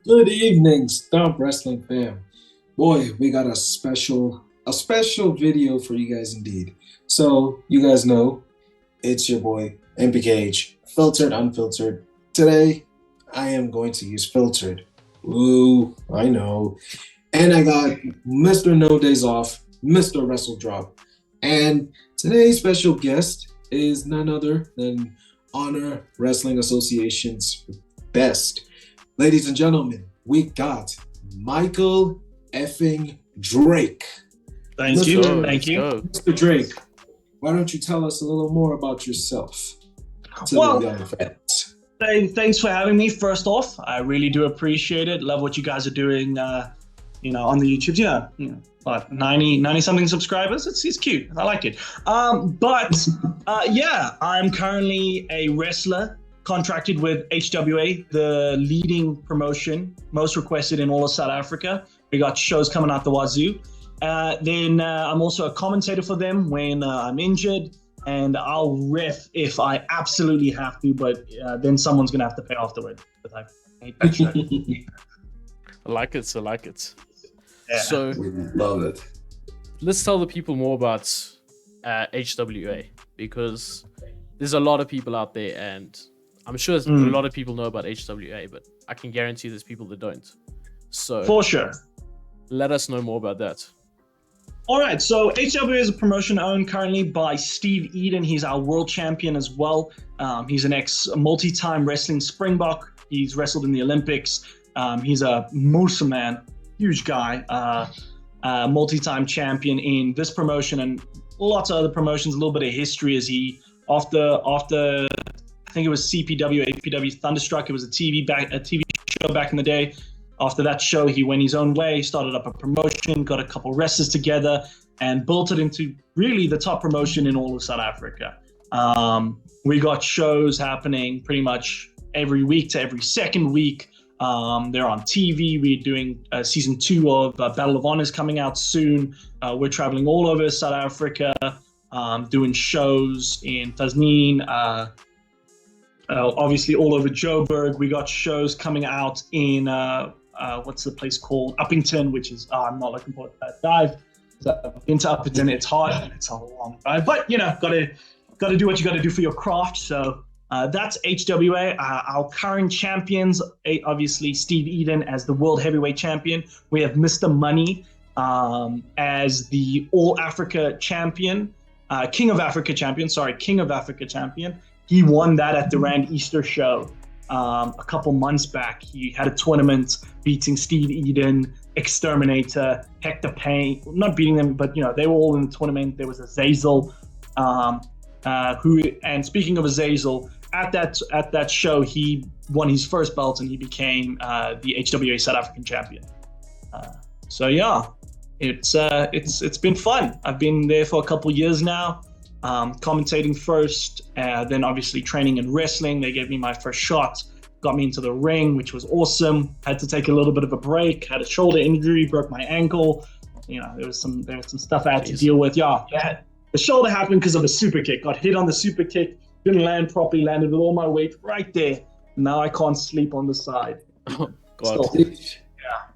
Good evening, Stomp Wrestling fam. Boy, we got a special video for you guys indeed. So you guys know it's your boy MPKH, filtered, unfiltered. Today, I am going to use filtered. Ooh, I know. And I got Mr. No Days Off, Mr. Wrestle Drop. And today's special guest is none other than Honor Wrestling Association's best. Ladies and gentlemen, we got Michael effing Drake. Thank you. Mr. Drake, why don't you tell us a little more about yourself to the young fans? Thanks for having me. First off, I really do appreciate it. Love what you guys are doing, on the YouTube. But 90 something subscribers. It's cute. I like it. I'm currently a wrestler contracted with HWA, the leading promotion, most requested in all of South Africa. We got shows coming out the wazoo. Then I'm also a commentator for them when I'm injured, and I'll ref if I absolutely have to, but then someone's going to have to pay afterward. But I hate that show. I like it. Yeah. So, We love it. let's tell the people more about HWA, because there's a lot of people out there, and I'm sure a lot of people know about HWA, but I can guarantee there's people that don't. So For sure. let us know more about that. All right, so HWA is a promotion owned currently by Steve Eden. He's our world champion as well. He's an multi-time wrestling Springbok. He's wrestled in the Olympics. He's a Musa man, huge guy, multi-time champion in this promotion and lots of other promotions. A little bit of history as he, after I think it was CPW, APW Thunderstruck. It was a TV show back in the day. After that show, he went his own way, started up a promotion, got a couple wrestlers together, and built it into really the top promotion in all of South Africa. We got shows happening pretty much every week to every second week. They're on TV. We're doing season 2 of Battle of Honors coming out soon. We're traveling all over South Africa, doing shows in Tzaneen, obviously all over Joburg. We got shows coming out in what's the place called? Upington, which is I'm not looking forward to that dive. I've been to Upington. It's hot and it's a long drive, but gotta do what you gotta do for your craft. So that's HWA. Our current champions, obviously Steve Eden as the world heavyweight champion. We have Mr. Money as the All Africa champion, King of Africa champion. He won that at the Rand Easter show a couple months back. He had a tournament beating Steve Eden, Exterminator, Hector Payne, not beating them, but they were all in the tournament. There was Azazel, and speaking of Azazel, at that show, he won his first belt and he became the HWA South African champion. It's been fun. I've been there for a couple years now. Commentating first, then obviously training and wrestling. They gave me my first shot, got me into the ring, which was awesome. Had to take a little bit of a break, had a shoulder injury, broke my ankle. There was some stuff I had to deal with. The shoulder happened because of a super kick. Got hit on the super kick, didn't land properly, landed with all my weight right there. Now I can't sleep on the side. Oh, God.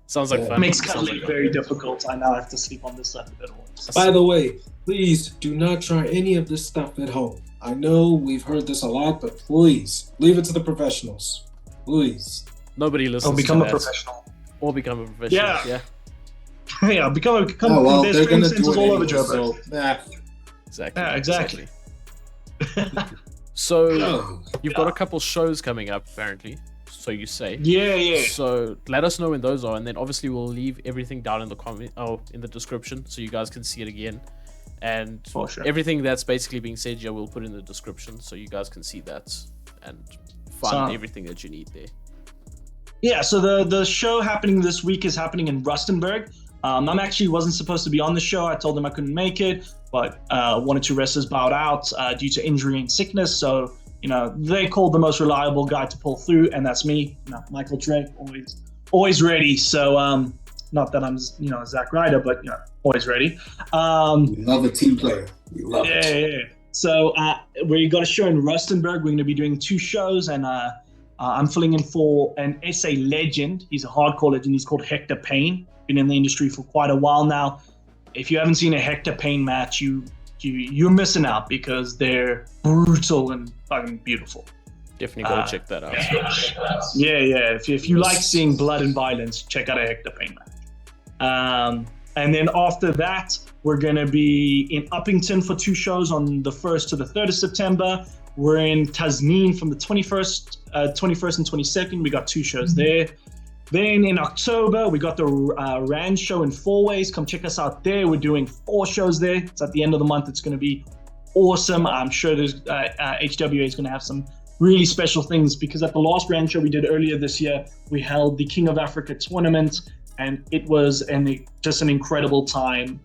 Sounds like fun. It makes cuddling very difficult. I now have to sleep on this side of the bed. By the way, please do not try any of this stuff at home. I know we've heard this a lot, but please leave it to the professionals. Please. Nobody listens. Or become to a that. professional. Or become a professional. Yeah. Yeah. Become They're there's going training to centers do it all over anyway, Joburg. so, Exactly. Exactly. So you've got a couple shows coming up, apparently. So you say. Yeah. So let us know when those are, and then obviously we'll leave everything down in the in the description, so you guys can see it again. And For sure. everything that's basically being said here, we'll put in the description, so you guys can see that and find everything that you need there. Yeah, so the show happening this week is happening in Rustenburg. I'm actually wasn't supposed to be on the show. I told them I couldn't make it, but one or two wrestlers bowed out due to injury and sickness. So, they called the most reliable guy to pull through, and that's me, Michael Drake, always ready. So, not that I'm, a Zack Ryder, but, always ready. we love a team player. We love it. Yeah. So we got a show in Rustenburg. We're going to be doing 2 shows, and I'm filling in for an SA legend. He's a hardcore legend. He's called Hector Payne. Been in the industry for quite a while now. If you haven't seen a Hector Payne match, you're missing out because they're brutal and fucking beautiful. Definitely gotta check that out. Yeah. If you like seeing blood and violence, check out a Hector Payne match. And then after that, we're gonna be in Upington for 2 shows on the 1st to the 3rd of September. We're in Tzaneen from the 21st and 22nd. We got 2 shows there. Then in October, we got the Rand show in Fourways. Come check us out there. We're doing 4 shows there. It's at the end of the month. It's going to be awesome. I'm sure there's HWA is going to have some really special things, because at the last Rand show we did earlier this year, we held the King of Africa tournament, and it was just an incredible time.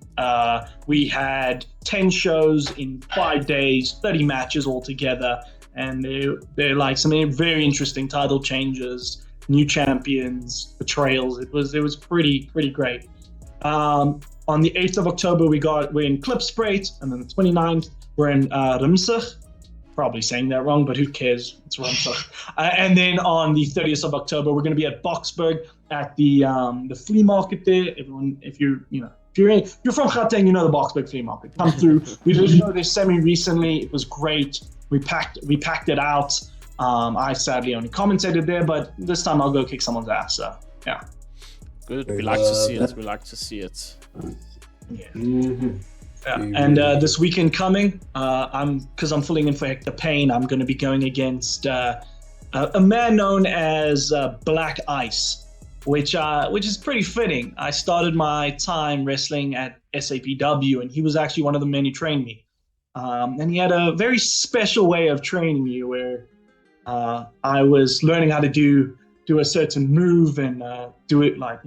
We had 10 shows in 5 days, 30 matches altogether, and they're like some very interesting title changes, new champions, betrayals. It was pretty great. On the 8th of October, we're in Klipspruit, and then the 29th, we're in Ruimsig. Probably saying that wrong, but who cares? It's Ruimsig. And then on the 30th of October, we're going to be at Boksburg at the flea market there. Everyone, if you're from Gauteng, you know the Boksburg flea market. Come through. We did a show there semi-recently. It was great. We packed it out. I sadly only commentated there, but this time I'll go kick someone's ass. So yeah. Good. We like to see it. Yeah. Mm-hmm. Yeah. And this weekend coming, because I'm filling in for Hector Payne, I'm going to be going against a man known as Black Ice, which is pretty fitting. I started my time wrestling at SAPW, and he was actually one of the men who trained me. And he had a very special way of training me, where I was learning how to do a certain move and do it like,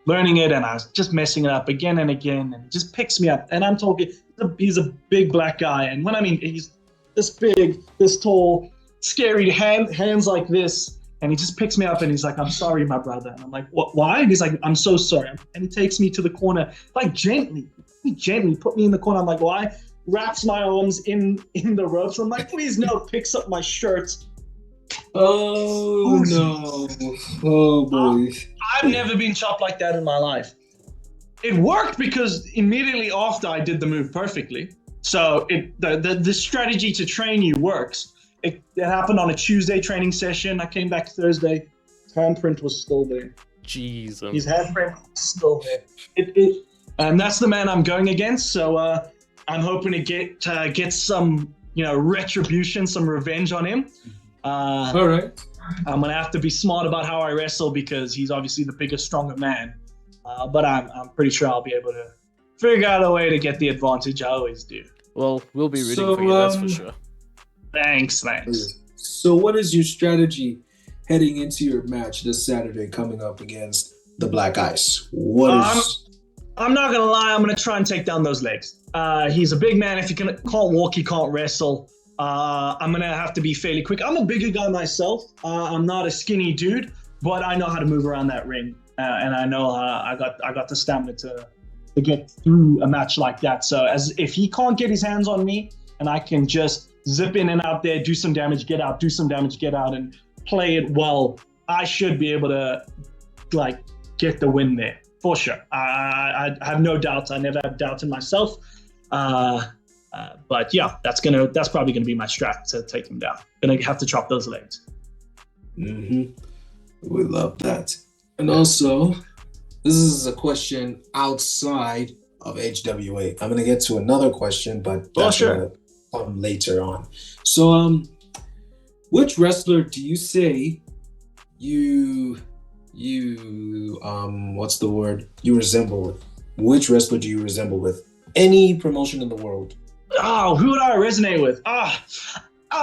learning it, and I was just messing it up again and again, and he just picks me up. And I'm talking, he's a big black guy, and when I mean he's this big, this tall, scary, hands like this, and he just picks me up and he's like, "I'm sorry, my brother." And I'm like, "What? Why?" And he's like, "I'm so sorry." And he takes me to the corner, like gently put me in the corner. I'm like, "Why?" Wraps my arms in the ropes. I'm like, "Please no." Picks up my shirt. Oh no! Oh boy! I've never been chopped like that in my life. It worked because immediately after I did the move perfectly. So the strategy to train you works. It happened on a Tuesday training session. I came back Thursday. His handprint was still there. Jeez. His handprint was still there. And that's the man I'm going against. So I'm hoping to get some retribution, some revenge on him. All right. I'm gonna have to be smart about how I wrestle, because he's obviously the bigger, stronger man. But I'm pretty sure I'll be able to figure out a way to get the advantage. I always do. Well, we'll be rooting for you, that's for sure. Thanks. So what is your strategy heading into your match this Saturday coming up against the Black Ice? I'm not gonna lie. I'm gonna try and take down those legs. He's a big man. If he can't walk, he can't wrestle. I'm gonna have to be fairly quick. I'm a bigger guy myself. I'm not a skinny dude, but I know how to move around that ring, and I know I got the stamina to get through a match like that. So if he can't get his hands on me, and I can just zip in and out there, do some damage, get out, do some damage, get out, and play it well, I should be able to get the win there for sure. I have no doubts. I never have doubts in myself. But yeah, that's probably gonna be my strat to take him down. Gonna have to chop those legs. Mm-hmm. We love that. And also, this is a question outside of HWA. I'm gonna get to another question, but that's gonna come later on. So, which wrestler do you say you what's the word you resemble with? Which wrestler do you resemble with? Any promotion in the world? Oh, who would I resonate with?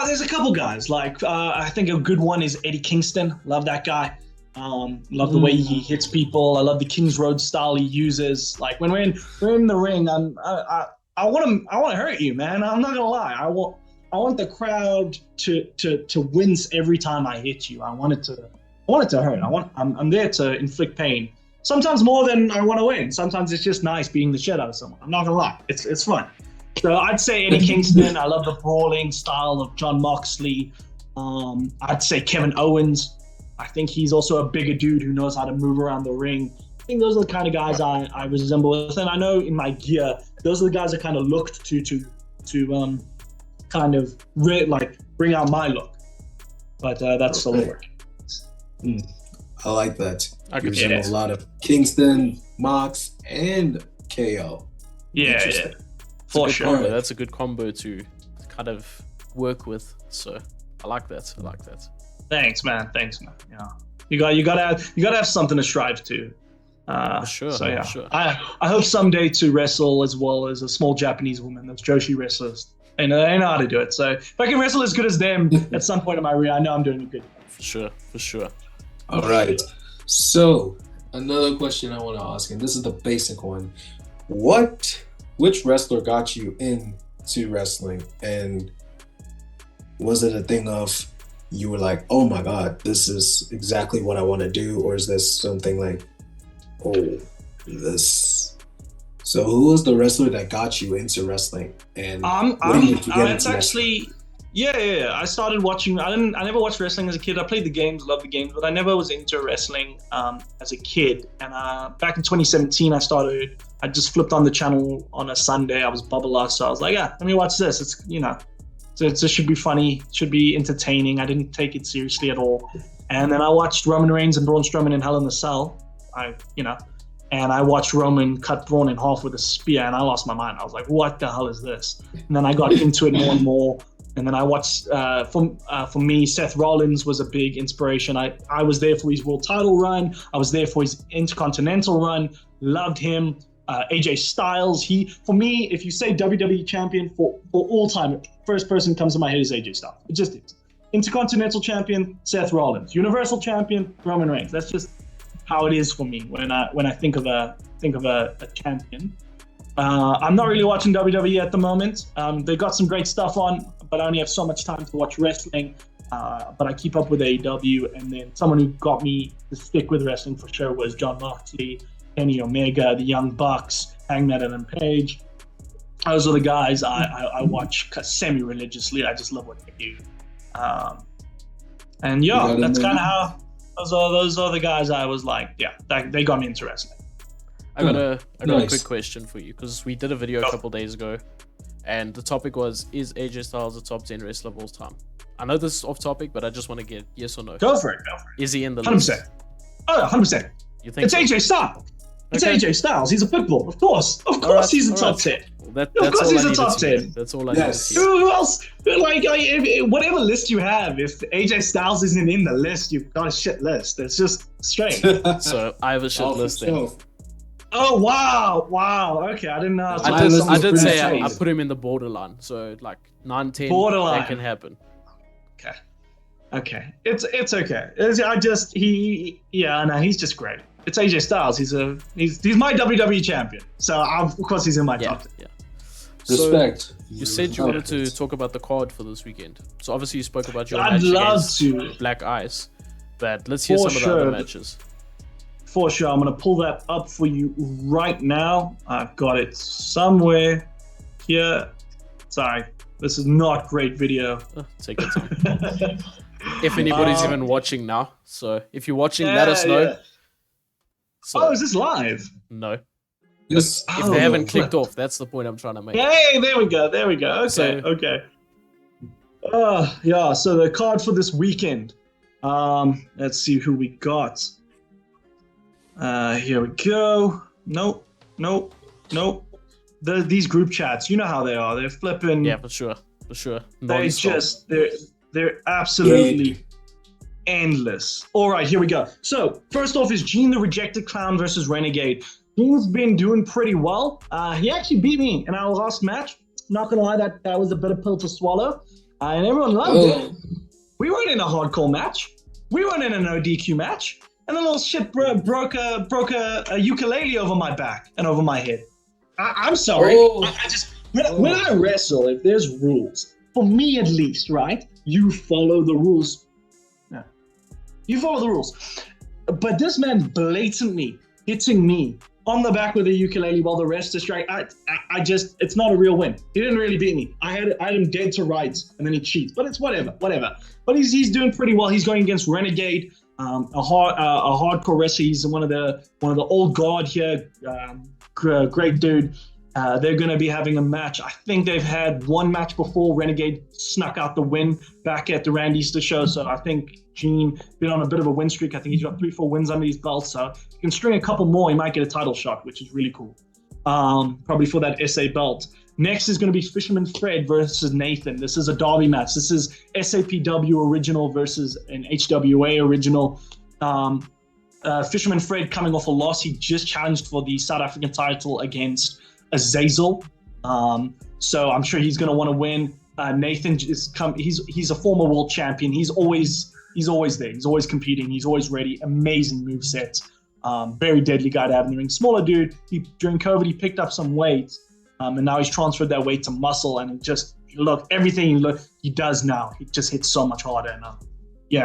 There's a couple guys. I think a good one is Eddie Kingston. Love that guy. Love the way he hits people. I love the King's Road style he uses. Like when we're in the ring, I want to hurt you, man. I'm not gonna lie. I want the crowd to wince every time I hit you. I want it to hurt. I'm there to inflict pain. Sometimes more than I want to win. Sometimes it's just nice beating the shit out of someone. I'm not gonna lie. It's fun. So I'd say Eddie Kingston. I love the brawling style of John Moxley. I'd say Kevin Owens. I think he's also a bigger dude who knows how to move around the ring. I think those are the kind of guys I resemble with. And I know in my gear, those are the guys I kind of looked to kind of bring out my look. But that's still work. I like that. I You could resemble a lot of Kingston, Mox, and KO. Yeah. For sure. Combo. That's a good combo to kind of work with. So I like that. Thanks, man. Yeah, you gotta have something to strive to. For sure. So yeah, for sure. I hope someday to wrestle as well as a small Japanese woman that's Joshi wrestlers. They know how to do it. So if I can wrestle as good as them at some point in my career, I know I'm doing it good. For sure. All right. So another question I want to ask, and this is the basic one: which wrestler got you into wrestling, and was it a thing of you were like, oh my god, this is exactly what I want to do, or is this something like, oh, this? So who was the wrestler that got you into wrestling, and when did you get into wrestling? Yeah. I started watching. I never watched wrestling as a kid. I played the games, loved the games, but I never was into wrestling as a kid. And back in 2017, I just flipped on the channel on a Sunday. I was bubble so I was like, yeah, let me watch this. It's it should be funny, should be entertaining. I didn't take it seriously at all. And then I watched Roman Reigns and Braun Strowman in Hell in a Cell. And I watched Roman cut Braun in half with a spear, and I lost my mind. I was like, what the hell is this? And then I got into it more and more. And then I watched, for me, Seth Rollins was a big inspiration. I was there for his world title run. I was there for his intercontinental run. Loved him. AJ Styles. For me, if you say WWE champion for all time, first person comes to my head is AJ Styles. It just is. Intercontinental champion, Seth Rollins. Universal champion, Roman Reigns. That's just how it is for me when I think of a champion. I'm not really watching WWE at the moment. They got some great stuff on, but I only have so much time to watch wrestling. But I keep up with AEW, and then someone who got me to stick with wrestling for sure was Jon Moxley, Kenny Omega, the Young Bucks, Hangman Adam Page. Those are the guys I watch semi-religiously. I just love what they do. And yeah, that's kind of how those are the guys I was like, yeah, they got me into wrestling. I got a quick question for you, because we did a video a couple days ago, and the topic was, is AJ Styles a top 10 wrestler of all time? I know this is off topic, but I just want to get yes or no. Go for it. Is he in the 100%. list? Oh, 100%. You think it's so? AJ Styles. It's Okay. AJ Styles. He's a pitbull. Of course. He's a top 10. Well, Of course he's a top 10. That's all I need to Yes. see. Who else? Whatever list you have, if AJ Styles isn't in the list, you've got a shit list. It's just straight. So I have a shit list then. Oh, wow. Okay, I didn't know. I did say I I put him in the borderline. So like 9, 10, Borderline. that can happen. Okay. It's okay. He's just great. It's AJ Styles. He's my WWE champion. So of course he's in my top 10. Yeah. Respect. So you said you wanted to talk about the card for this weekend. So obviously you spoke about your I'd match love against to. Black Ice, but let's hear For some sure. of the other matches. For sure. I'm going to pull that up for you right now. I've got it somewhere here. Sorry. This is not great video. Take your time. If anybody's even watching now. So if you're watching, let us know. Yeah. So, Is this live? no. Yes. If they haven't clicked off, that's the point I'm trying to make. Hey, there we go. Okay, okay. Yeah, so the card for this weekend. Let's see who we got. Here we go. Nope. These group chats, you know how they are. They're flipping. Yeah, for sure. They're absolutely endless. All right, here we go. So first off is Gene the Rejected Clown versus Renegade. Gene's been doing pretty well. He actually beat me in our last match. Not gonna lie, that was a bitter pill to swallow. And everyone loved it. We weren't in a hardcore match. We weren't in a no DQ match. And the little shit broke a ukulele over my back and over my head. I'm sorry. When I wrestle, if there's rules, for me at least, right? You follow the rules. Yeah. You follow the rules. But this man blatantly hitting me on the back with a ukulele while the rest is straight. I just, it's not a real win. He didn't really beat me. I had him dead to rights, and then he cheats. But it's whatever. But he's doing pretty well. He's going against Renegade, a hardcore wrestler. He's one of the old guard here. Great dude. They're going to be having a match. I think they've had one match before. Renegade snuck out the win back at the Randy Easter show. So I think Gene been on a bit of a win streak. I think he's got 3-4 wins under his belt. So if he can string a couple more, he might get a title shot, which is really cool. Probably for that SA belt. Next is going to be Fisherman Fred versus Nathan. This is a derby match. This is SAPW original versus an HWA original. Fisherman Fred coming off a loss. He just challenged for the South African title against Azazel. So I'm sure he's going to want to win. Nathan he's a former world champion. He's always there. He's always competing. He's always ready. Amazing moveset. Very deadly guy to have in the ring. Smaller dude. During COVID, he picked up some weight, and now he's transferred that weight to muscle. And it just everything he does now. He just hits so much harder. And me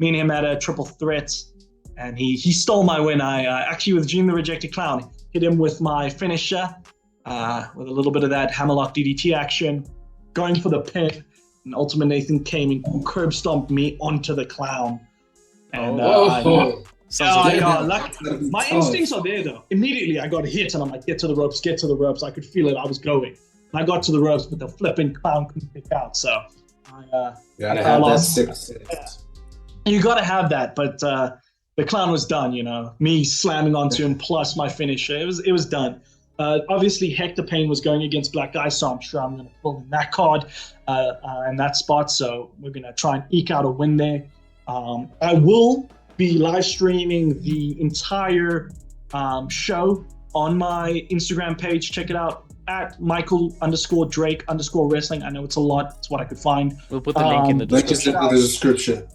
and him had a triple threat, and he stole my win. I actually with Gene the Rejected Clown hit him with my finisher, with a little bit of that hammerlock DDT action, going for the pin. And Ultimate Nathan came and curb stomped me onto the clown. And my instincts are there though. Immediately I got hit and I'm like, get to the ropes. I could feel it. I was going. And I got to the ropes, but the flipping clown couldn't pick out. So I gotta have that 6. You gotta have that, but the clown was done, me slamming onto him plus my finisher. It was done. Obviously, Hector Payne was going against Black Guy, so I'm sure I'm going to pull in that card in that spot. So we're going to try and eke out a win there. I will be live streaming the entire show on my Instagram page. Check it out at Michael_Drake_wrestling. I know it's a lot. It's what I could find. We'll put the link in the description.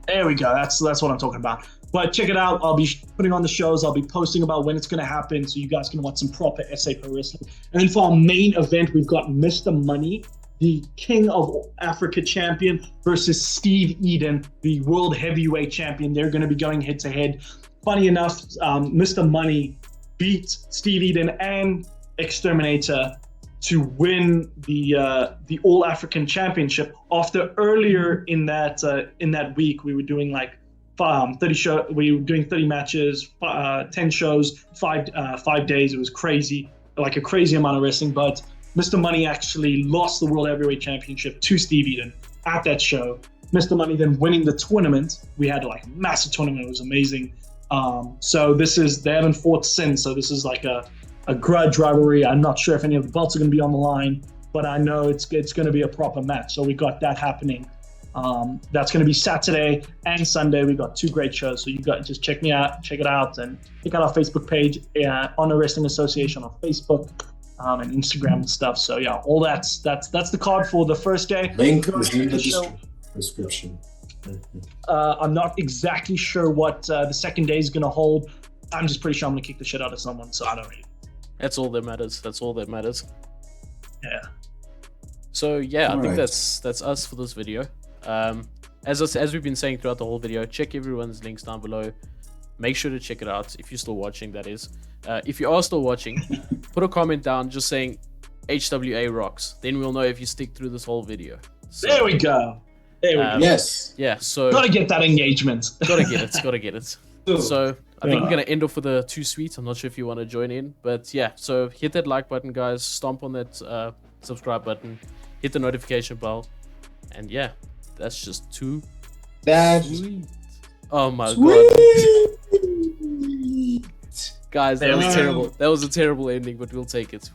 There we go. That's what I'm talking about. But check it out. I'll be putting on the shows. I'll be posting about when it's going to happen, so you guys can watch some proper SA Pro Wrestling. And then for our main event, we've got Mr. Money, the King of Africa champion, versus Steve Eden, the World Heavyweight champion. They're going to be going head-to-head. Funny enough, Mr. Money beat Steve Eden and Exterminator to win the All African Championship. After earlier in that week, we were doing like 30 show. We were doing 30 matches, 10 shows, 5 days. It was crazy, like a crazy amount of wrestling. But Mr. Money actually lost the World Heavyweight Championship to Steve Eden at that show. Mr. Money then winning the tournament. We had like a massive tournament. It was amazing. So they haven't fought since. So this is like a grudge rivalry. I'm not sure if any of the belts are going to be on the line, but I know it's going to be a proper match. So we got that happening. That's going to be Saturday and Sunday. We got 2 great shows. So you got just check it out, and check out our Facebook page, Honor Wrestling Association on Facebook, and Instagram and stuff. So yeah, all that's the card for the first day. Link is in the description. I'm not exactly sure what the second day is going to hold. I'm just pretty sure I'm going to kick the shit out of someone. So I don't really. That's all that matters. Yeah. So yeah, all I think right. that's us for this video. As we've been saying throughout the whole video, check everyone's links down below. Make sure to check it out if you're still watching, that is. If you are still watching, put a comment down just saying HWA rocks. Then we'll know if you stick through this whole video. So, there we go. Yes. Yeah, so Gotta get that engagement. gotta get it. So I think we're gonna end off with a 2 sweet. I'm not sure if you want to join in, but yeah, so hit that like button, guys, stomp on that subscribe button, hit the notification bell, and yeah, that's just too sweet. Oh my god, guys, that was terrible. That was a terrible ending, but we'll take it.